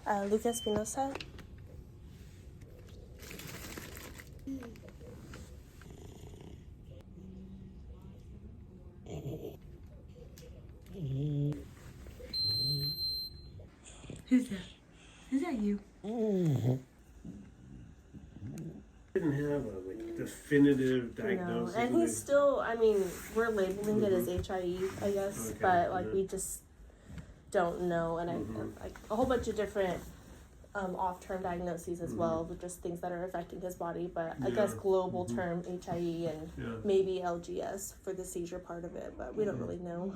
Lucas Espinosa. Who's that? Is that you? Didn't have a definitive diagnosis. No, and he's still, I mean, we're labeling it as HIE, I guess, Okay, but like we just don't know, and I like a whole bunch of different off-term diagnoses as well, with just things that are affecting his body, but I guess global term HIE and maybe LGS for the seizure part of it, but we don't really know.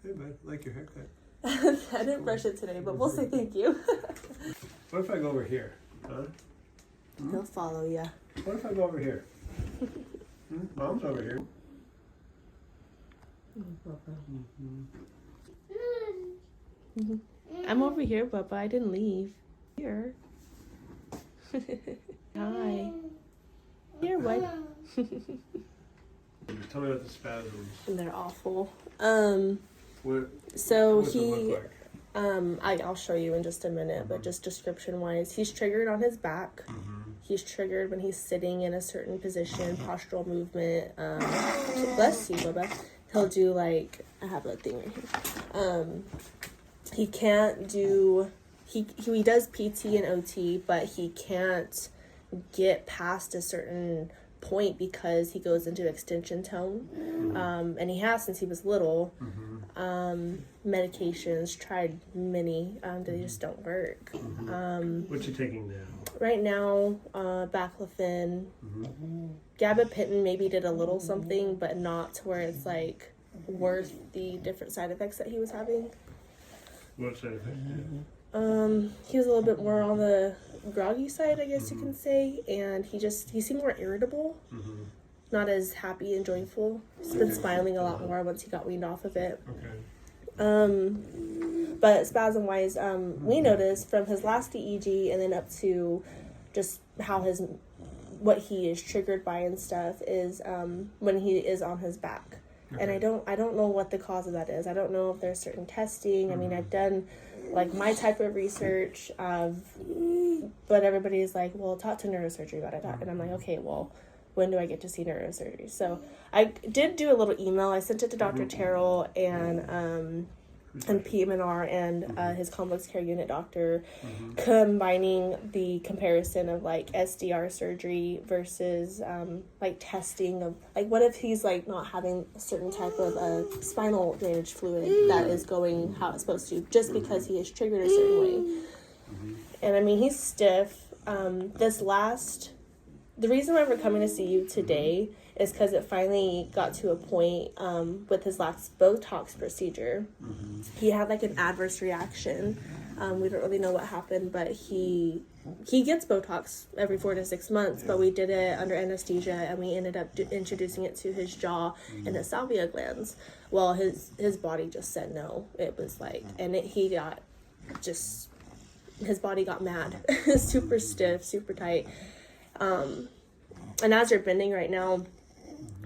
Hey, bud, like your haircut. I didn't brush it today, but we'll say thank you. What if I go over here? Huh? He'll follow you. What if I go over here? Mom's over here. I'm over here, Bubba. I didn't leave. Here. Hi. Here, what? Tell me about the spasms. They're awful. What? So What's it look like? I'll show you in just a minute, but just description wise, he's triggered on his back. He's triggered when he's sitting in a certain position, postural movement. Bless you, Bubba. He'll do like, I have a thing right here. He can't do, he does PT and OT, but he can't get past a certain point because he goes into extension tone. And he has since he was little. Medications, tried many, they just don't work. What's he taking now? Right now, baclofen, gabapentin maybe did a little something, but not to where it's like worth the different side effects that he was having. What side effects? He was a little bit more on the groggy side, I guess you can say, and he seemed more irritable, not as happy and joyful. He's been smiling a lot more once he got weaned off of it. But spasm wise, we noticed from his last EEG and then up to just how what he is triggered by and stuff is when he is on his back. And I don't know what the cause of that is. I don't know if there's certain testing. I mean, I've done like my type of research, but everybody's like, well, talk to neurosurgery about it. And I'm like, okay, well, when do I get to see neurosurgery? So I did do a little email. I sent it to Dr. Terrell and PM&R and his complex care unit doctor, combining the comparison of like SDR surgery versus like testing of like what if he's like not having a certain type of spinal drainage fluid that is going how it's supposed to just because he is triggered a certain way. And I mean, he's stiff. The reason why we're coming to see you today is because it finally got to a point with his last Botox procedure. He had like an adverse reaction. We don't really know what happened, but he gets Botox every 4 to 6 months, but we did it under anesthesia and we ended up introducing it to his jaw and his salvia glands. Well, his body just said no. It was like, and his body got mad. Super stiff, super tight. And as you're bending right now,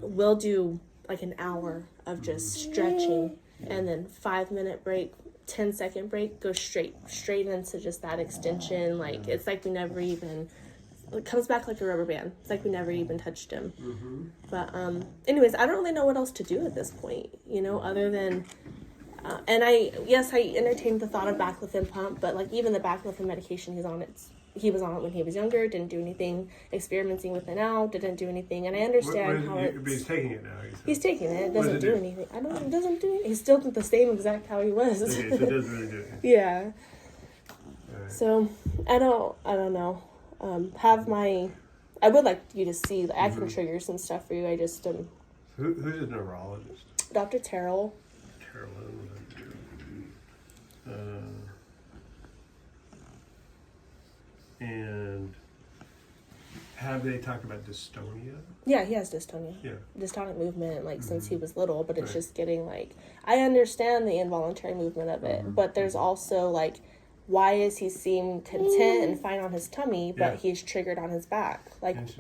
we'll do like an hour of just stretching and then 5-minute break, 10-second break, go straight into just that extension. Like it's like we never even, it comes back like a rubber band. It's like we never even touched him. But anyways, I don't really know what else to do at this point, other than and I entertained the thought of baclofen pump, but like even the baclofen medication he was on it when he was younger, didn't do anything. Experimenting with it now, didn't do anything. And I understand but he's taking it now. He's taking it. It doesn't do anything. It doesn't do anything. He's still the same exact how he was. Okay, so it doesn't really do anything. Yeah. Right. So I don't know. I would like you to see. I can trigger some stuff for you. I just Who's his neurologist? Dr. Terrell. And have they talked about dystonia? Yeah, he has dystonia. Yeah. Dystonic movement, since he was little, but it's just getting I understand the involuntary movement of it, but there's also why is he seem content and fine on his tummy, but he's triggered on his back?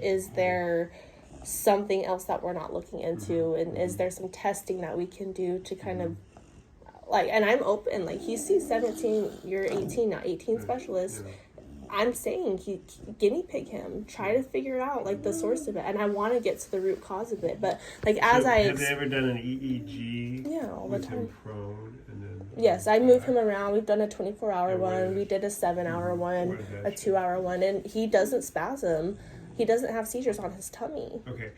Is there something else that we're not looking into? And is there some testing that we can do to kind of like, and I'm open, like, he sees 17, you're 18, not 18 specialists. Yeah. I'm saying he guinea pig him, try to figure out like the source of it, and I want to get to the root cause of it. But like as So I have they ever done an EEG? Yeah, all the with time. him prone and then Yes, I move him around. We've done a 24-hour And where one. We is- did a 7-hour one, where is that a 2-hour one, and he doesn't spasm. He doesn't have seizures on his tummy. Okay,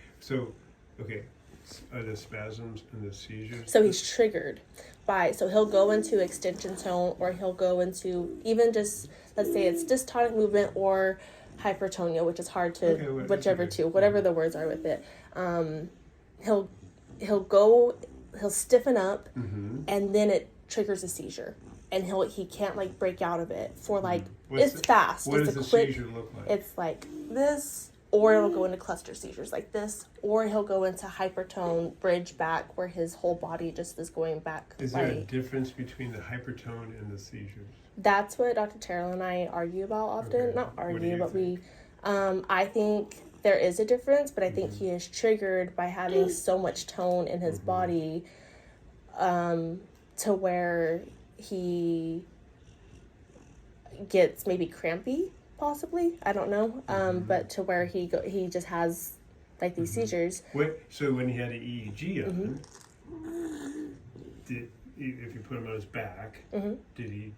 are the spasms and the seizures? So he's triggered by, so he'll go into extension tone, or he'll go into even just, let's say it's dystonic movement or hypertonia, which is hard to, whichever two, whatever the words are with it. He'll stiffen up, and then it triggers a seizure, and he can't like break out of it for like, it's fast. What It's does a the quick, seizure look like? it's like this, or it'll go into cluster seizures like this, or he'll go into hypertone, bridge back, where his whole body just is going back. Is there a difference between the hypertone and the seizures? That's what Dr. Terrell and I argue about often. Okay. Not What do argue, you but think? I think there is a difference, but I think he is triggered by having so much tone in his body, to where he gets maybe crampy, possibly. I don't know. But to where he just has like these seizures. So when he had an EEG on, if you put him on his back, did he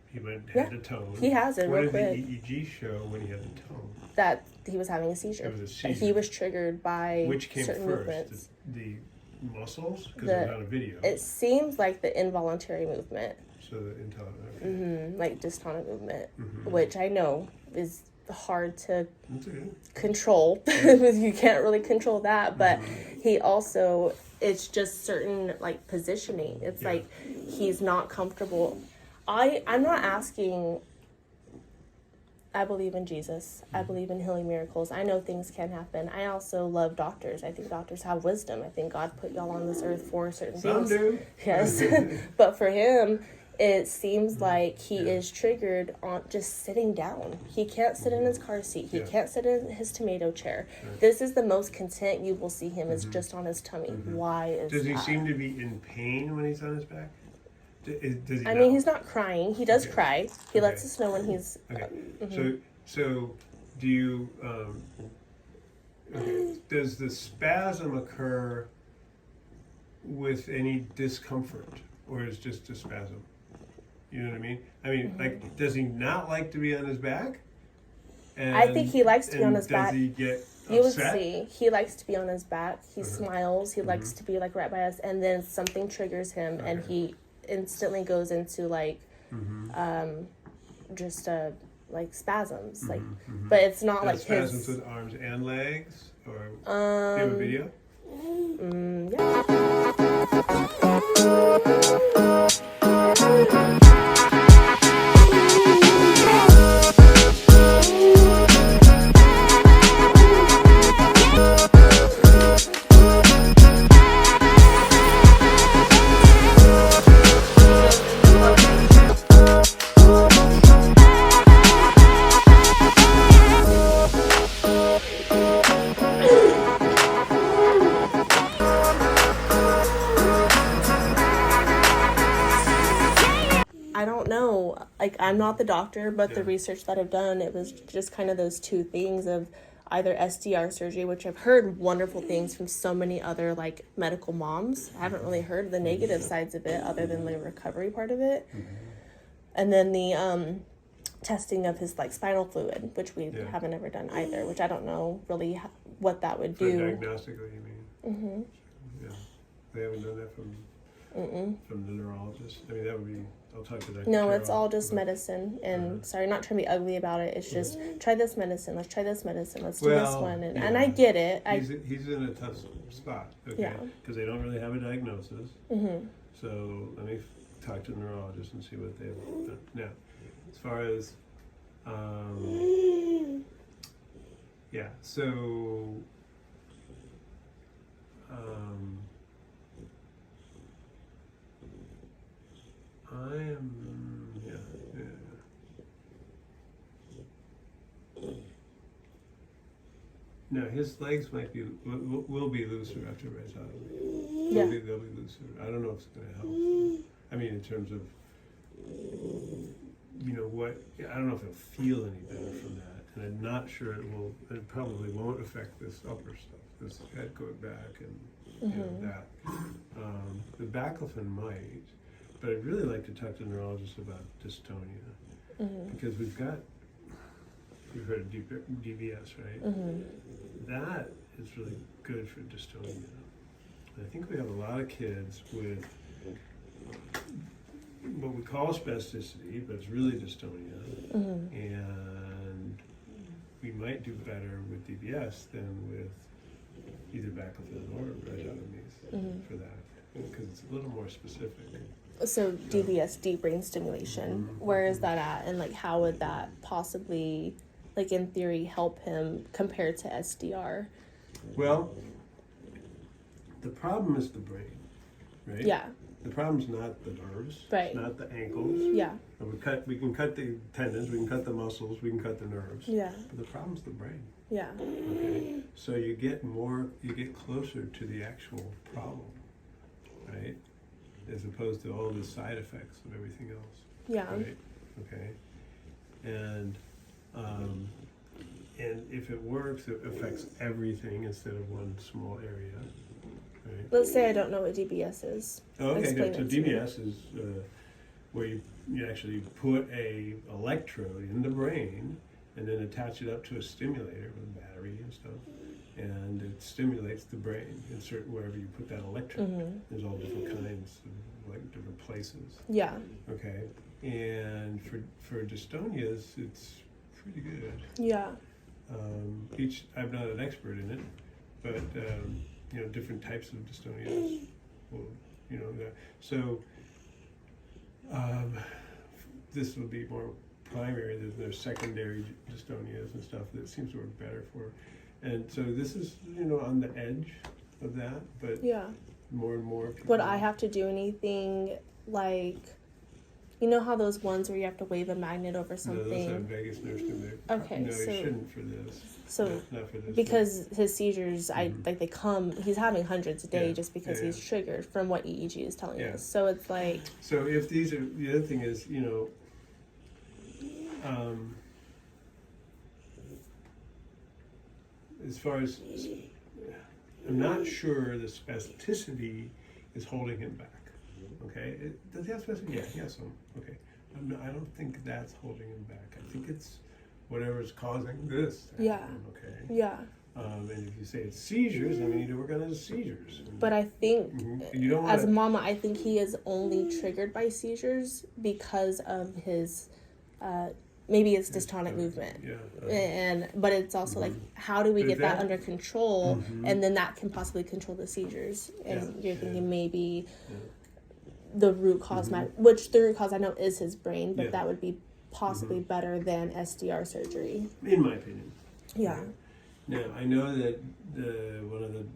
had a tone? He has it What real did quick. the EEG show when he had the tone? That he was having a seizure. It was a And seizure. he was triggered by Which came certain first? movements. The muscles? Because it was on a video. It seems like the involuntary movement, So the intelligent. like dystonic movement, which I know is hard to That's okay. control. You can't really control that, but he also, it's just certain like positioning. It's like he's not comfortable. I'm not asking. I believe in Jesus. I believe in healing miracles. I know things can happen. I also love doctors. I think doctors have wisdom. I think God put y'all on this earth for certain Some things. do. Yes. But for him, it seems like he is triggered on just sitting down. He can't sit in his car seat. He can't sit in his tomato chair. This is the most content you will see him is just on his tummy. Why is Does he that? seem to be in pain when he's on his back? Does he I mean, he's not crying. He does cry. He lets us know when he's... Okay. So do you... does the spasm occur with any discomfort? Or is it just a spasm? You know what I mean? I mean, like, does he not like to be on his back? And, I think he likes to be on his does back. he get You would upset? see. He likes to be on his back. He smiles. He likes to be like right by us. And then something triggers him, and he instantly goes into like, just like spasms. Like, but it's not like spasms his. with arms and legs, or do you have a video? Yeah. I don't know. Like, I'm not the doctor, but the research that I've done, it was just kind of those two things of either SDR surgery, which I've heard wonderful things from so many other like medical moms. I haven't really heard the negative sides of it other than the recovery part of it. And then the testing of his like spinal fluid, which we haven't ever done either, which I don't know really what that would For do. diagnostically, you mean? Yeah. They haven't done that from the neurologist? I mean, that would be... I'll talk to Dr. No, it's Carroll all just about- medicine. And sorry, not trying to be ugly about it. It's just try this medicine. Let's try this medicine. Let's do this Well, one. And, yeah. and I get it. He's in a tough spot, okay? Yeah. Because they don't really have a diagnosis. So let me talk to the neurologist and see what they've done. Now, as far as, yeah, so, I am, yeah. No, his legs might be, will be looser after rhetoric. Yeah. They'll be looser. I don't know if it's going to help. I mean, in terms of, what, I don't know if it'll feel any better from that. And I'm not sure it probably won't affect this upper stuff, this head going back and that. The baclofen might, but I'd really like to talk to neurologists about dystonia. Because you've heard of DBS, right? That is really good for dystonia. I think we have a lot of kids with what we call spasticity, but it's really dystonia. And we might do better with DBS than with either baclofen or rhagotomys for that, because it's a little more specific. So DBS, deep brain stimulation, where is that at, and like how would that possibly, like in theory, help him compared to SDR? Well, the problem is the brain, right? Yeah. The problem's not the nerves, Right. It's not the ankles. Yeah. And we can cut the tendons, we can cut the muscles, we can cut the nerves. Yeah. But the problem's the brain. Yeah. Okay. So you get closer to the actual problem, right? As opposed to all the side effects of everything else. Yeah. Right? Okay. And if it works, it affects everything instead of one small area. Right? Let's say I don't know what DBS is. Okay, Explain good. So it to me. DBS is where you actually put a electrode in the brain and then attach it up to a stimulator with a battery and stuff, and it stimulates the brain in certain wherever you put that electrode. There's all different kinds of like different places. Yeah. Okay, and for dystonias, it's pretty good. Yeah. I'm not an expert in it, but different types of dystonias will, so this will be more primary. There's secondary dystonias and stuff that seems to work better for, and so this is on the edge of that, but Yeah. more and more people. Would I have to do anything like, you know how those ones where you have to wave a magnet over No, something? those have vagus nerve stimulation. Okay, No, so- you shouldn't for this. So Not for this. because his seizures, they come. He's having hundreds a day Yeah, just because yeah, he's triggered from what EEG is telling Yeah. us. So it's like, So if these are, the other thing is, as far as, I'm not sure the spasticity is holding him back. Okay, does he have spasticity? Yeah, he has some. Okay, I don't think that's holding him back. I think it's whatever's causing this to Yeah. happen, okay? yeah. And if you say it's seizures, then we need to work on his seizures. But I think, And you don't as a want mama, I think he is only triggered by seizures because of his, maybe it's dystonic movement. Yeah. But it's also like, how do we But get that that- under control, and then that can possibly control the seizures. And Yeah. you're thinking Yeah. maybe the root cause which the root cause I know is his brain, but Yeah. that would be possibly better than SDR surgery. In my opinion. Yeah. Now, I know that one of the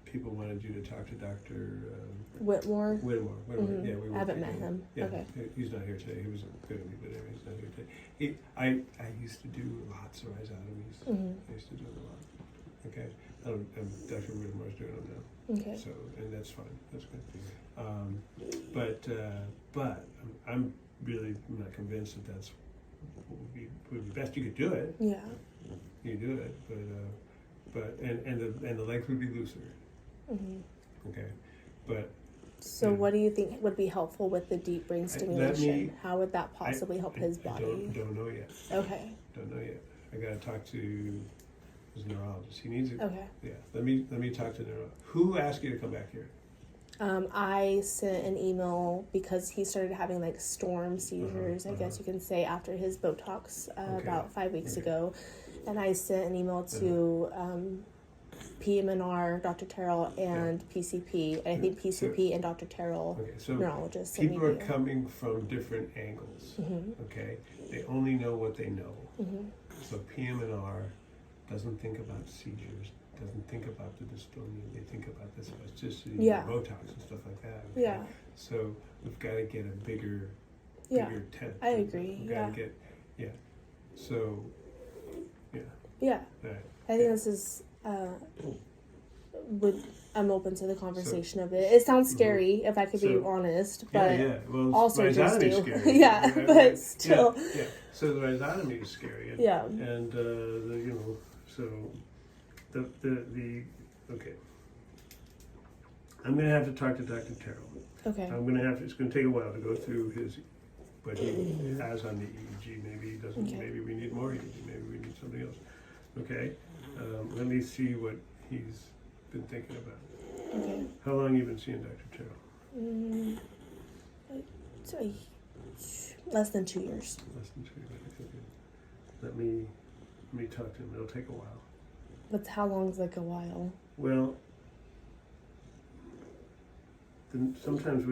people wanted you to talk to Dr. Whitmore. Whitmore. Yeah, we I haven't met together. him. Yeah, Okay. he's not here today. He was good at me, but anyway, he's not here today. I used to do lots of rhizotomies. I used to do it a lot. Okay, Dr. Whitmore's doing them now. Okay. So, and that's fine. That's good. But I'm really not convinced that that's would be best. You could do it. Yeah. You do it, but the legs would be looser. Okay, but So what do you think would be helpful with the deep brain stimulation? How would that possibly help his I body? don't know yet. Okay. Don't know yet. I gotta talk to his neurologist. He needs it. Okay. Yeah. Let me talk to the neurologist. Who asked you to come back here? I sent an email because he started having like storm seizures, I guess you can say, after his Botox about 5 weeks ago. And I sent an email to PMNR, Dr. Terrell, and PCP. And I think PCP and Dr. Terrell, Okay, so neurologist. sent me people are the- coming from different angles. Okay, they only know what they know. So PM&R doesn't think about seizures, doesn't think about the dystonia. They think about the spasticity, Yeah. Botox, and stuff like that. Okay? Yeah. So we've got to get a bigger Yeah. tent. I agree. We've got to get, So, yeah. Yeah. All right. I think this is I'm open to the conversation of it. It sounds scary, if I could be honest, but Well, all surgeries rhizotomy is do. scary. Yeah, but still. Yeah. So the rhizotomy is scary. And, Yeah. And so the okay. I'm gonna have to talk to Dr. Terrell. Okay. It's gonna take a while to go through what he has on the EEG. Maybe he doesn't. Okay. Maybe we need more EEG. Maybe we need something else. Okay. Let me see what he's been thinking about. Okay. How long you been seeing Dr. Terrell? So less than 2 years. Less than 2 years. Okay. Let me talk to him. It'll take a while. But how long's like a while? Well, then sometimes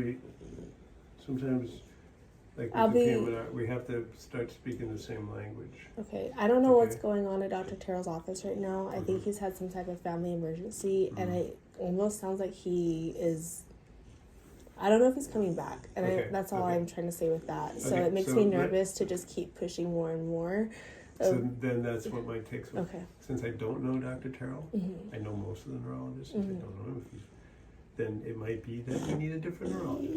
like with the camera, we have to start speaking the same language. Okay. I don't know what's going on at Dr. Terrell's office right now. I think he's had some type of family emergency, and it almost sounds like he is. I don't know if he's coming back, and that's all I'm trying to say with that. So it makes me nervous to just keep pushing more and more. So then that's what might take some. Okay. Since I don't know Dr. Terrell, I know most of the neurologists. Since I don't know him, then it might be that we need a different neurologist.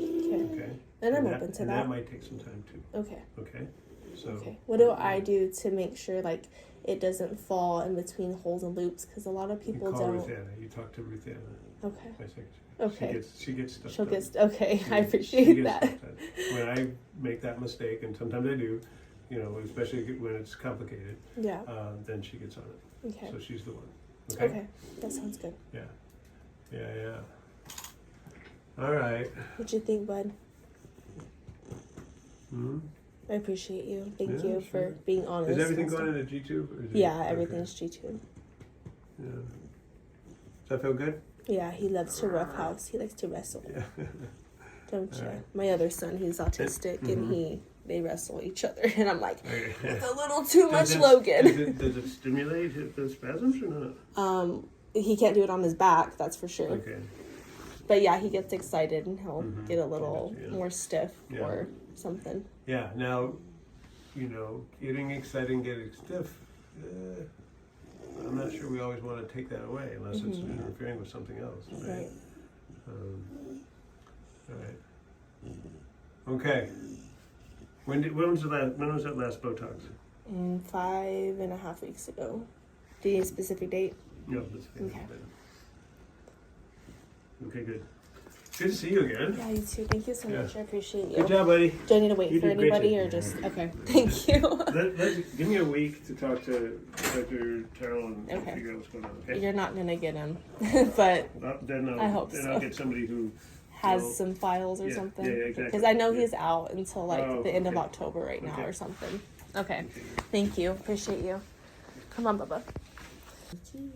Okay. And I'm open to and that. that might take some time too. Okay. Okay. So. Okay. What do I do to make sure like it doesn't fall in between holes and loops? Because a lot of people you call don't. Ruth Anna. You talk to Ruth Anna. Okay. My secretary. Okay. She gets stuff She'll done. get. Okay. I She appreciate gets that. stuff done. When I make that mistake, and sometimes I do, especially when it's complicated, Yeah. then she gets on it. Okay. So she's the one. Okay. That sounds good. Yeah. All right. What'd you think, bud? Hmm? I appreciate you. Thank Yeah, you for being honest. Is everything and stuff. going into G2? Yeah, everything's G2. Yeah. Does that feel good? Yeah, he loves to roughhouse. He likes to wrestle. Yeah. Don't you? Alright. My other son, he's autistic, and they wrestle each other, and I'm like, Okay. it's a little too much, Does it- Logan. Does it stimulate the spasms or not? He can't do it on his back, that's for sure. Okay. But yeah, he gets excited, and he'll get a little Yeah. more stiff Yeah. or something. Yeah. Now, getting excited and getting stiff. I'm not sure we always want to take that away unless it's interfering with something else. Right. All right. Okay. When was that last Botox? 5.5 weeks ago. Do you need a specific date? No, that's okay. Okay. Okay, good. Good to see you again. Yeah, you too. Thank you so much. I appreciate you. Good job, buddy. Do I need to wait You for did great anybody today. or just okay? Thank you. Give me a week to talk to Dr. Terrell and Okay. figure out what's going on. Okay. You're not gonna get him, but Then I hope then so. I'll get somebody who has some files or yeah, something. yeah, exactly. Because I know Yeah. he's out until like the end of okay. October right now Okay. or something. Okay. Thank you. Appreciate you. Come on, Bubba. Cheese.